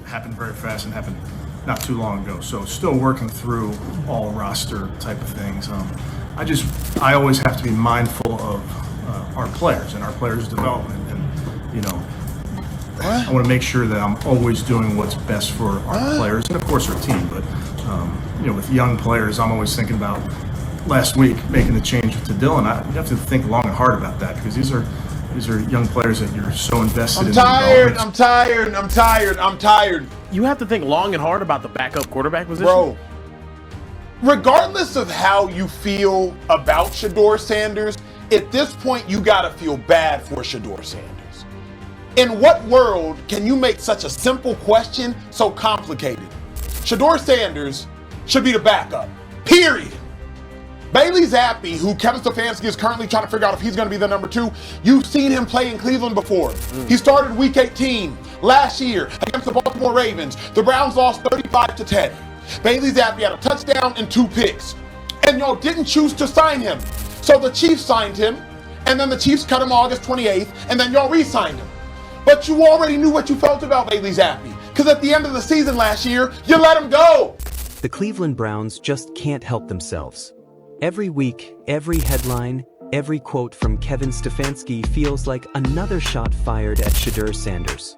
It happened very fast and happened not too long ago. So still working through all roster type of things. I always have to be mindful of our players and our players' development, and I want to make sure that I'm always doing what's best for our players and of course our team. But with young players, I'm always thinking about last week making the change to Dylan. You have to think long and hard about that, because these are young players that you're so invested in. I'm tired. You have to think long and hard about the backup quarterback position. Bro, regardless of how you feel about Shedeur Sanders, at this point you gotta feel bad for Shedeur Sanders. In what world can you make such a simple question so complicated? Shedeur Sanders should be the backup, period. Bailey Zappi, who Kevin Stefanski is currently trying to figure out if he's going to be the number 2, you've seen him play in Cleveland before. He started week 18 last year against the Baltimore Ravens. The Browns lost 35-10. Bailey Zappi had a touchdown and 2 picks. And y'all didn't choose to sign him. So the Chiefs signed him, and then the Chiefs cut him August 28th, and then y'all re-signed him. But you already knew what you felt about Bailey Zappi, because at the end of the season last year, you let him go. The Cleveland Browns just can't help themselves. Every week, every headline, every quote from Kevin Stefanski feels like another shot fired at Shedeur Sanders.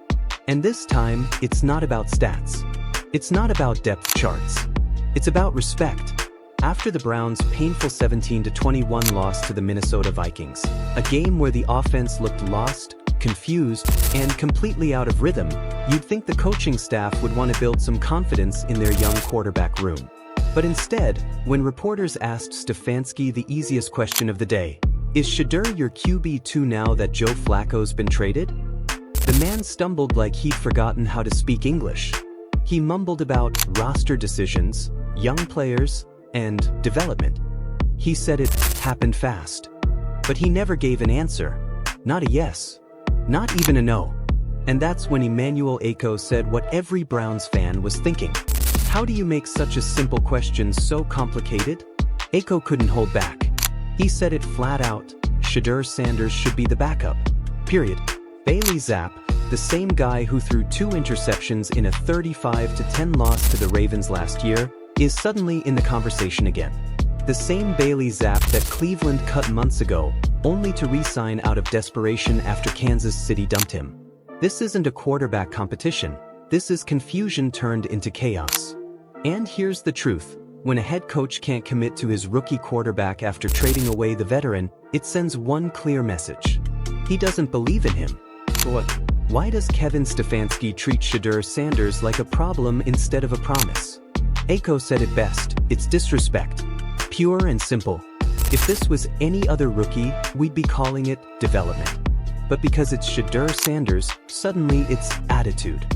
And this time, it's not about stats. It's not about depth charts. It's about respect. After the Browns' painful 17-21 loss to the Minnesota Vikings, a game where the offense looked lost, confused, and completely out of rhythm, you'd think the coaching staff would want to build some confidence in their young quarterback room. But instead, when reporters asked Stefanski the easiest question of the day, is Shedeur your QB2 now that Joe Flacco's been traded? The man stumbled like he'd forgotten how to speak English. He mumbled about roster decisions, young players, and development. He said it happened fast. But he never gave an answer. Not a yes. Not even a no. And that's when Emmanuel Acho said what every Browns fan was thinking. How do you make such a simple question so complicated? Acho couldn't hold back. He said it flat out, Shedeur Sanders should be the backup. Period. Bailey Zapp, the same guy who threw 2 interceptions in a 35-10 loss to the Ravens last year, is suddenly in the conversation again. The same Bailey Zapp that Cleveland cut months ago, only to re-sign out of desperation after Kansas City dumped him. This isn't a quarterback competition. This is confusion turned into chaos. And here's the truth. When a head coach can't commit to his rookie quarterback after trading away the veteran, it sends one clear message. He doesn't believe in him. What? Why does Kevin Stefanski treat Shedeur Sanders like a problem instead of a promise? Acho said it best, it's disrespect. Pure and simple. If this was any other rookie, we'd be calling it development. But because it's Shedeur Sanders, suddenly it's attitude.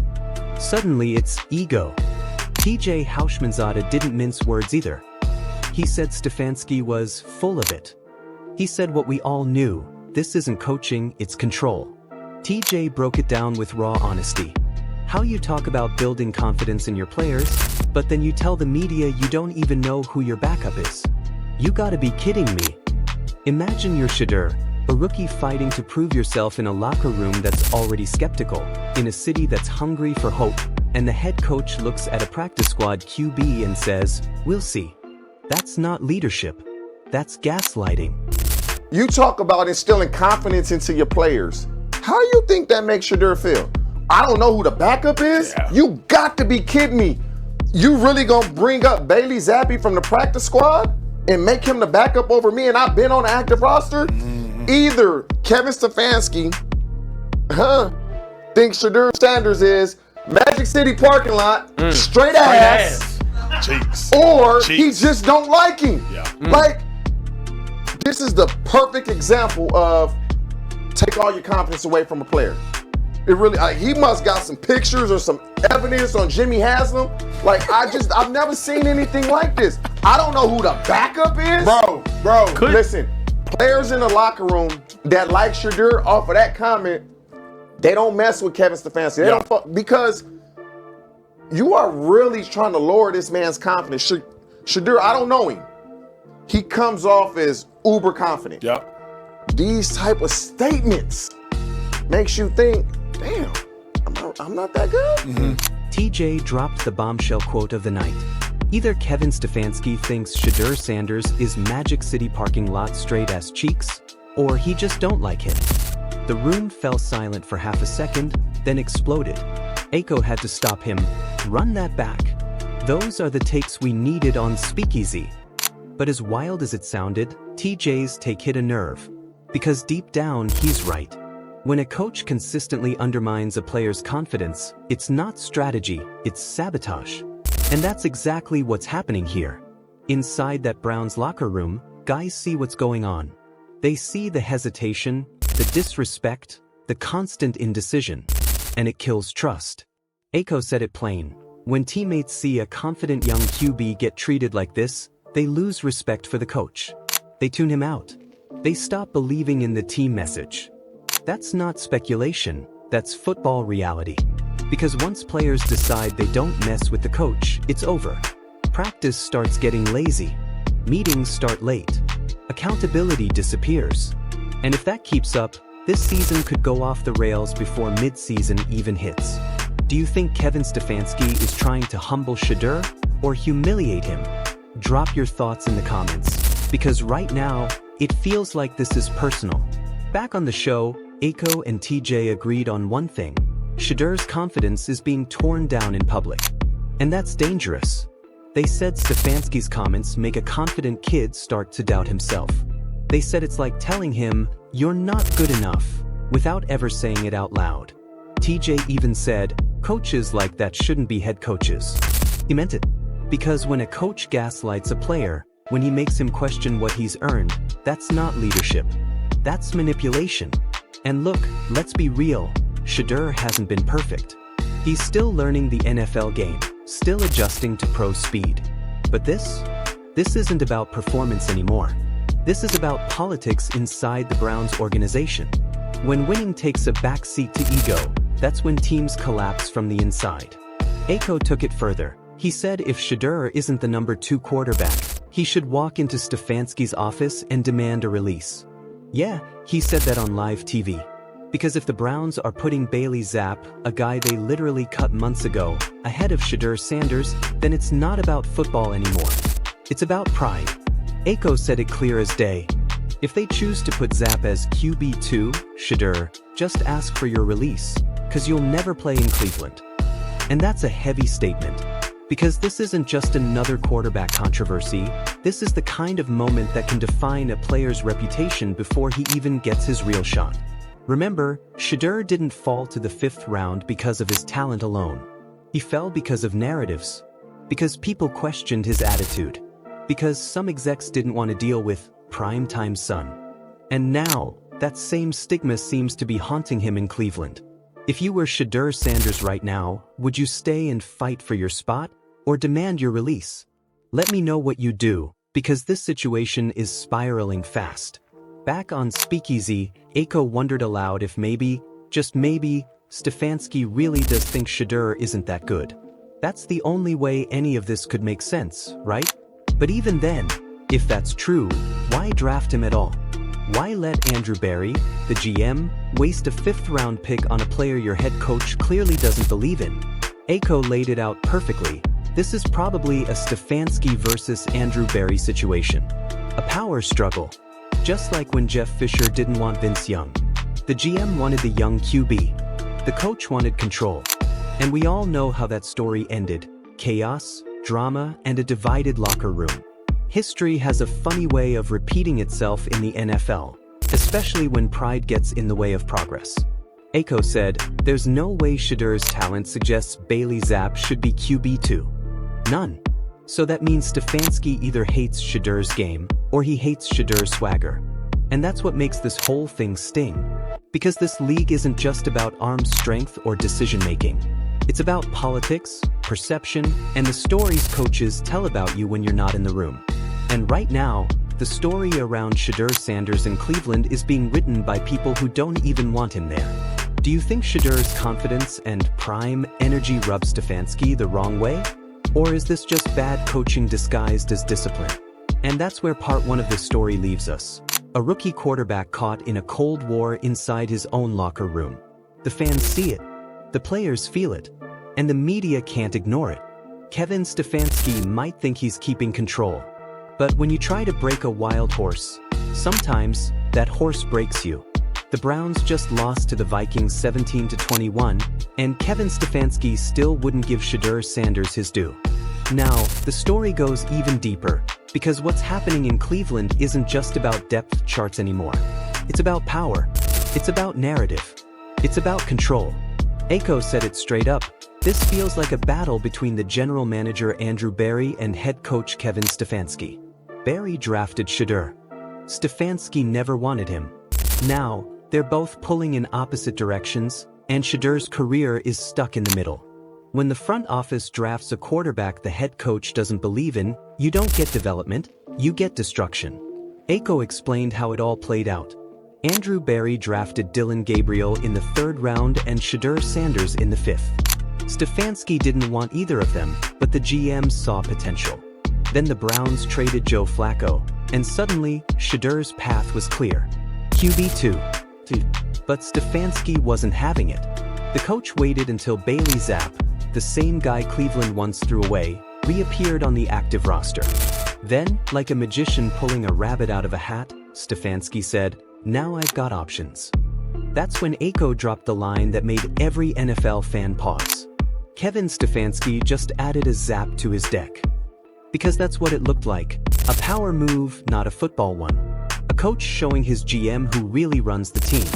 Suddenly it's ego. TJ Houshmandzadeh didn't mince words either. He said Stefanski was full of it. He said what we all knew, this isn't coaching, it's control. TJ broke it down with raw honesty. How you talk about building confidence in your players, but then you tell the media you don't even know who your backup is. You gotta be kidding me. Imagine you're Shedeur, a rookie fighting to prove yourself in a locker room that's already skeptical, in a city that's hungry for hope, and the head coach looks at a practice squad QB and says, "We'll see." That's not leadership. That's gaslighting. You talk about instilling confidence into your players. How do you think that makes Shedeur feel? I don't know who the backup is? Yeah. You got to be kidding me. You really gonna bring up Bailey Zappi from the practice squad and make him the backup over me and I've been on the active roster? Either Kevin Stefanski thinks Shedeur Sanders is Magic City parking lot, straight ass. Cheeks. Or Cheeks. he just don't like him. Yeah. Like, this is the perfect example of take all your confidence away from a player. It really, he must got some pictures or some evidence on Jimmy Haslam. Like, I've never seen anything like this. I don't know who the backup is. Bro, listen, players in the locker room that like Shedeur off of that comment, they don't mess with Kevin Stefanski. They don't fuck, because you are really trying to lower this man's confidence. Shedeur, I don't know him. He comes off as uber confident. Yep. These type of statements makes you think, damn, I'm not that good. TJ dropped the bombshell quote of the night. Either Kevin Stefanski thinks Shedeur Sanders is Magic City parking lot straight-ass cheeks, or he just don't like him. The room fell silent for half a second, then exploded. Acho had to stop him. Run that back. Those are the takes we needed on Speakeasy. But as wild as it sounded, TJ's take hit a nerve. Because deep down, he's right. When a coach consistently undermines a player's confidence, it's not strategy, it's sabotage. And that's exactly what's happening here. Inside that Browns locker room, guys see what's going on. They see the hesitation, the disrespect, the constant indecision. And it kills trust. Acho said it plain. When teammates see a confident young QB get treated like this, they lose respect for the coach. They tune him out. They stop believing in the team message. That's not speculation, that's football reality. Because once players decide they don't mess with the coach, it's over. Practice starts getting lazy. Meetings start late. Accountability disappears. And if that keeps up, this season could go off the rails before mid-season even hits. Do you think Kevin Stefanski is trying to humble Shedeur or humiliate him? Drop your thoughts in the comments, because right now, it feels like this is personal. Back on the show, Acho and TJ agreed on one thing. Shedeur's confidence is being torn down in public. And that's dangerous. They said Stefanski's comments make a confident kid start to doubt himself. They said it's like telling him, "You're not good enough," without ever saying it out loud. TJ even said, "Coaches like that shouldn't be head coaches." He meant it. Because when a coach gaslights a player, when he makes him question what he's earned, that's not leadership. That's manipulation. And look, let's be real. Shedeur hasn't been perfect. He's still learning the NFL game, still adjusting to pro speed. But this isn't about performance anymore. This is about politics inside the Browns organization. When winning takes a backseat to ego, that's when teams collapse from the inside. Acho took it further. He said if Shedeur isn't the number 2 quarterback, he should walk into Stefanski's office and demand a release. Yeah, he said that on live TV. Because if the Browns are putting Bailey Zapp, a guy they literally cut months ago, ahead of Shedeur Sanders, then it's not about football anymore. It's about pride. Acho said it clear as day. If they choose to put Zapp as QB2, Shedeur, just ask for your release, cause you'll never play in Cleveland. And that's a heavy statement. Because this isn't just another quarterback controversy, this is the kind of moment that can define a player's reputation before he even gets his real shot. Remember, Shedeur didn't fall to the 5th round because of his talent alone. He fell because of narratives. Because people questioned his attitude. Because some execs didn't want to deal with primetime son. And now, that same stigma seems to be haunting him in Cleveland. If you were Shedeur Sanders right now, would you stay and fight for your spot, or demand your release? Let me know what you do, because this situation is spiraling fast. Back on Speakeasy, Acho wondered aloud if maybe, just maybe, Stefanski really does think Shedeur isn't that good. That's the only way any of this could make sense, right? But even then, if that's true, why draft him at all? Why let Andrew Berry, the GM, waste a 5th-round pick on a player your head coach clearly doesn't believe in? Acho laid it out perfectly. This is probably a Stefanski versus Andrew Berry situation. A power struggle. Just like when Jeff Fisher didn't want Vince Young. The GM wanted the young QB. The coach wanted control. And we all know how that story ended. Chaos, drama, and a divided locker room. History has a funny way of repeating itself in the NFL, especially when pride gets in the way of progress. Acho said, "There's no way Shedeur's talent suggests Bailey Zapp should be QB2. None. So that means Stefanski either hates Shedeur's game, or he hates Shedeur's swagger. And that's what makes this whole thing sting. Because this league isn't just about arm strength or decision-making. It's about politics, perception, and the stories coaches tell about you when you're not in the room. And right now, the story around Shedeur Sanders in Cleveland is being written by people who don't even want him there. Do you think Shedeur's confidence and prime energy rub Stefanski the wrong way? Or is this just bad coaching disguised as discipline? And that's where part 1 of this story leaves us. A rookie quarterback caught in a cold war inside his own locker room. The fans see it. The players feel it. and the media can't ignore it. Kevin Stefanski might think he's keeping control, but when you try to break a wild horse, sometimes that horse breaks you. The Browns just lost to the Vikings 17-21, and Kevin Stefanski still wouldn't give Shedeur Sanders his due. Now, the story goes even deeper, because what's happening in Cleveland isn't just about depth charts anymore. It's about power. It's about narrative. It's about control. Acho said it straight up. This feels like a battle between the general manager Andrew Berry and head coach Kevin Stefanski. Berry drafted Shedeur. Stefanski never wanted him. Now, they're both pulling in opposite directions, and Shedeur's career is stuck in the middle. When the front office drafts a quarterback the head coach doesn't believe in, you don't get development, you get destruction. Acho explained how it all played out. Andrew Berry drafted Dillon Gabriel in the 3rd round and Shedeur Sanders in the 5th. Stefanski didn't want either of them, but the GM saw potential. Then the Browns traded Joe Flacco, and suddenly, Shedeur's path was clear. QB2. But Stefanski wasn't having it. The coach waited until Bailey Zapp, the same guy Cleveland once threw away, reappeared on the active roster. Then, like a magician pulling a rabbit out of a hat, Stefanski said, "Now I've got options." That's when Acho dropped the line that made every NFL fan pause. Kevin Stefanski just added a Zapp to his deck. Because that's what it looked like. A power move, not a football one. A coach showing his GM who really runs the team.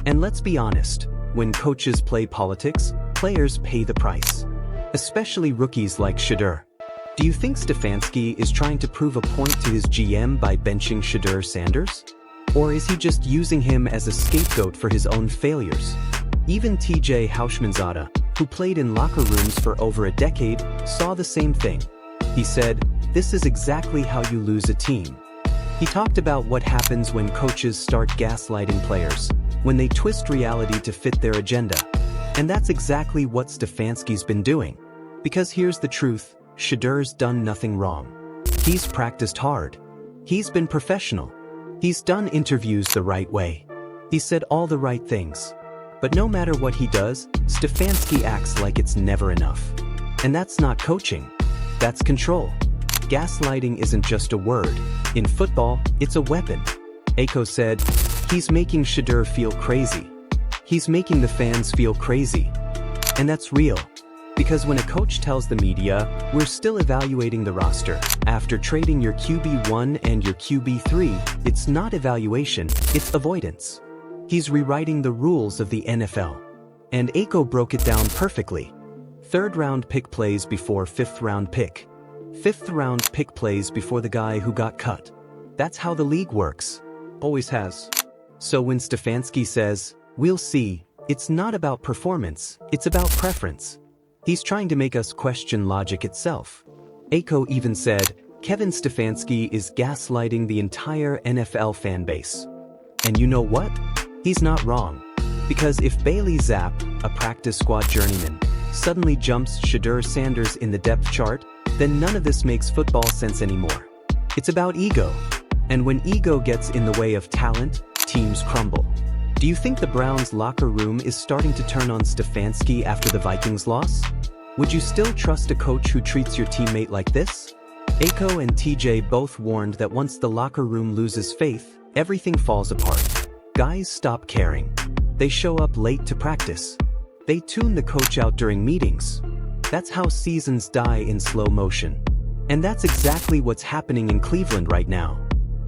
And let's be honest, when coaches play politics, players pay the price. Especially rookies like Shedeur. Do you think Stefanski is trying to prove a point to his GM by benching Shedeur Sanders? Or is he just using him as a scapegoat for his own failures? Even TJ Houshmandzadeh, who played in locker rooms for over a decade, saw the same thing. He said, "This is exactly how you lose a team." He talked about what happens when coaches start gaslighting players, when they twist reality to fit their agenda. And that's exactly what Stefanski's been doing. Because here's the truth, Shedeur's done nothing wrong. He's practiced hard. He's been professional. He's done interviews the right way. He said all the right things. But no matter what he does, Stefanski acts like it's never enough. And that's not coaching. That's control. Gaslighting isn't just a word. In football, it's a weapon. Acho said, "He's making Shedeur feel crazy. He's making the fans feel crazy." And that's real. Because when a coach tells the media, "We're still evaluating the roster," after trading your QB1 and your QB3, it's not evaluation, it's avoidance. He's rewriting the rules of the NFL. And Acho broke it down perfectly. 3rd round pick plays before 5th round pick. 5th round pick plays before the guy who got cut. That's how the league works. Always has. So when Stefanski says, "We'll see," it's not about performance, it's about preference. He's trying to make us question logic itself. Acho even said, Kevin Stefanski is gaslighting the entire NFL fan base. And you know what? He's not wrong. Because if Bailey Zapp, a practice squad journeyman, suddenly jumps Shedeur Sanders in the depth chart, then none of this makes football sense anymore. It's about ego. And when ego gets in the way of talent, teams crumble. Do you think the Browns' locker room is starting to turn on Stefanski after the Vikings loss? Would you still trust a coach who treats your teammate like this? Acho and TJ both warned that once the locker room loses faith, everything falls apart. Guys stop caring. They show up late to practice. They tune the coach out during meetings. That's how seasons die in slow motion. And that's exactly what's happening in Cleveland right now.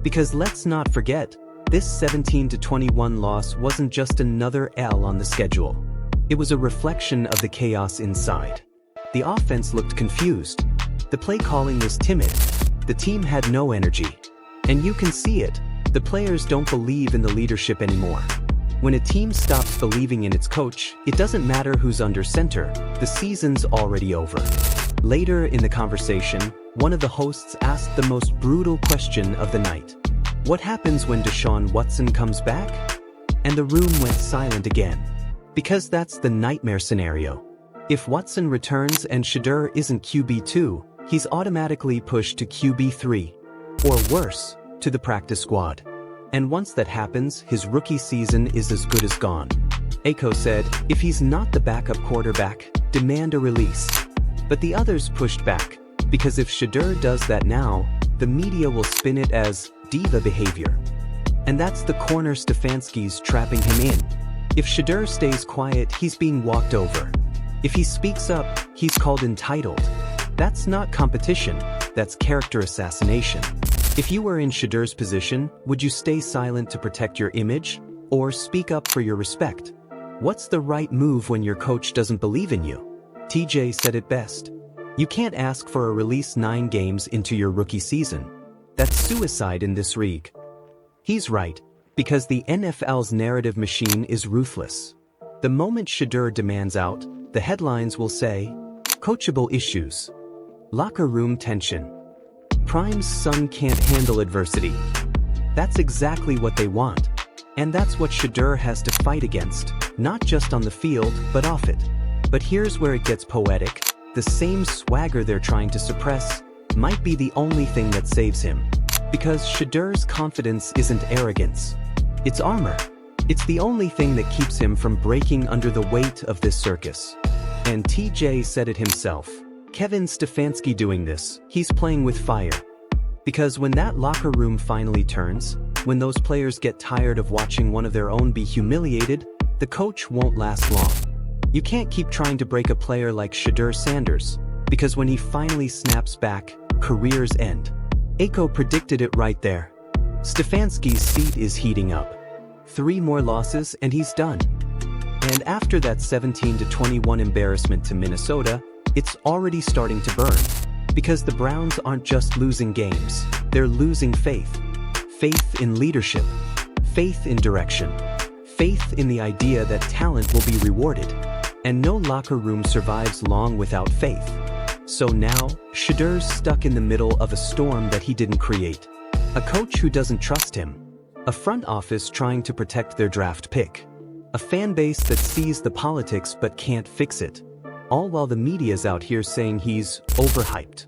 Because let's not forget, this 17-21 loss wasn't just another L on the schedule. It was a reflection of the chaos inside. The offense looked confused. The play calling was timid. The team had no energy. And you can see it. The players don't believe in the leadership anymore. When a team stops believing in its coach, it doesn't matter who's under center. The season's already over. Later in the conversation, one of the hosts asked the most brutal question of the night. What happens when Deshaun Watson comes back? And the room went silent again. Because that's the nightmare scenario. If Watson returns and Shedeur isn't QB2, he's automatically pushed to QB3. Or worse, to the practice squad. And once that happens, his rookie season is as good as gone. Acho said, if he's not the backup quarterback, demand a release. But the others pushed back, because if Shedeur does that now, the media will spin it as diva behavior. And that's the corner Stefanski's trapping him in. If Shedeur stays quiet, he's being walked over. If he speaks up, he's called entitled. That's not competition, that's character assassination. If you were in Shedeur's position, would you stay silent to protect your image, or speak up for your respect? What's the right move when your coach doesn't believe in you? TJ said it best. You can't ask for a release 9 games into your rookie season. That's suicide in this league. He's right, because the NFL's narrative machine is ruthless. The moment Shedeur demands out, the headlines will say, coachable issues, locker room tension, Prime's son can't handle adversity. That's exactly what they want. And that's what Shedeur has to fight against, not just on the field, but off it. But here's where it gets poetic. The same swagger they're trying to suppress might be the only thing that saves him. Because Shedeur's confidence isn't arrogance. It's armor. It's the only thing that keeps him from breaking under the weight of this circus. And TJ said it himself. Kevin Stefanski doing this, he's playing with fire. Because when that locker room finally turns, when those players get tired of watching one of their own be humiliated, the coach won't last long. You can't keep trying to break a player like Shedeur Sanders, because when he finally snaps back, careers end. Acho predicted it right there. Stefanski's seat is heating up. 3 more losses and he's done. And after that 17-21 embarrassment to Minnesota, it's already starting to burn. Because the Browns aren't just losing games, they're losing faith. Faith in leadership. Faith in direction. Faith in the idea that talent will be rewarded. And no locker room survives long without faith. So now, Shedeur's stuck in the middle of a storm that he didn't create. A coach who doesn't trust him. A front office trying to protect their draft pick. A fan base that sees the politics but can't fix it. All while the media's out here saying he's overhyped.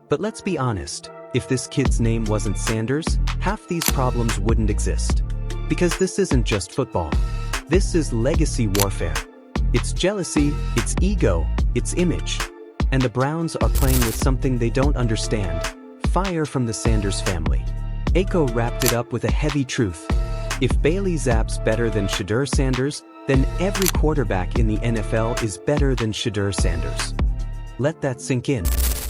But let's be honest, if this kid's name wasn't Sanders, half these problems wouldn't exist. Because this isn't just football. This is legacy warfare. It's jealousy, it's ego, it's image. And the Browns are playing with something they don't understand. Fire from the Sanders family. Acho wrapped it up with a heavy truth. If Bailey Zappe's better than Shedeur Sanders, then every quarterback in the NFL is better than Shedeur Sanders. Let that sink in.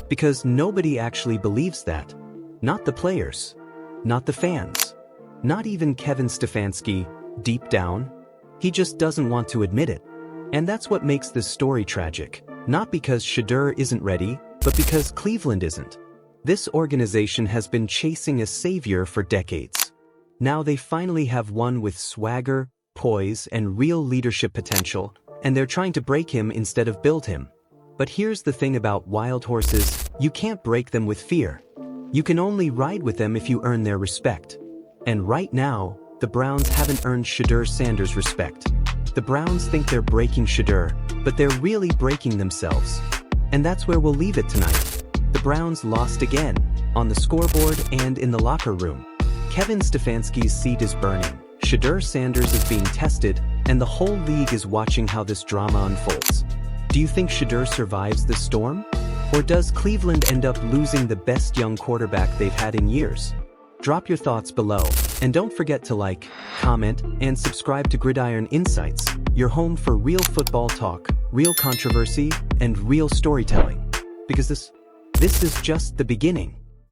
Because nobody actually believes that. Not the players. Not the fans. Not even Kevin Stefanski, deep down. He just doesn't want to admit it. And that's what makes this story tragic. Not because Shedeur isn't ready, but because Cleveland isn't. This organization has been chasing a savior for decades. Now they finally have one with swagger, poise, and real leadership potential, and they're trying to break him instead of build him. But here's the thing about wild horses, you can't break them with fear. You can only ride with them if you earn their respect. And right now, the Browns haven't earned Shedeur Sanders' respect. The Browns think they're breaking Shedeur, but they're really breaking themselves. And that's where we'll leave it tonight. The Browns lost again, on the scoreboard and in the locker room. Kevin Stefanski's seat is burning. Shedeur Sanders is being tested, and the whole league is watching how this drama unfolds. Do you think Shedeur survives this storm? Or does Cleveland end up losing the best young quarterback they've had in years? Drop your thoughts below, and don't forget to like, comment, and subscribe to Gridiron Insights, your home for real football talk, real controversy, and real storytelling. Because this is just the beginning.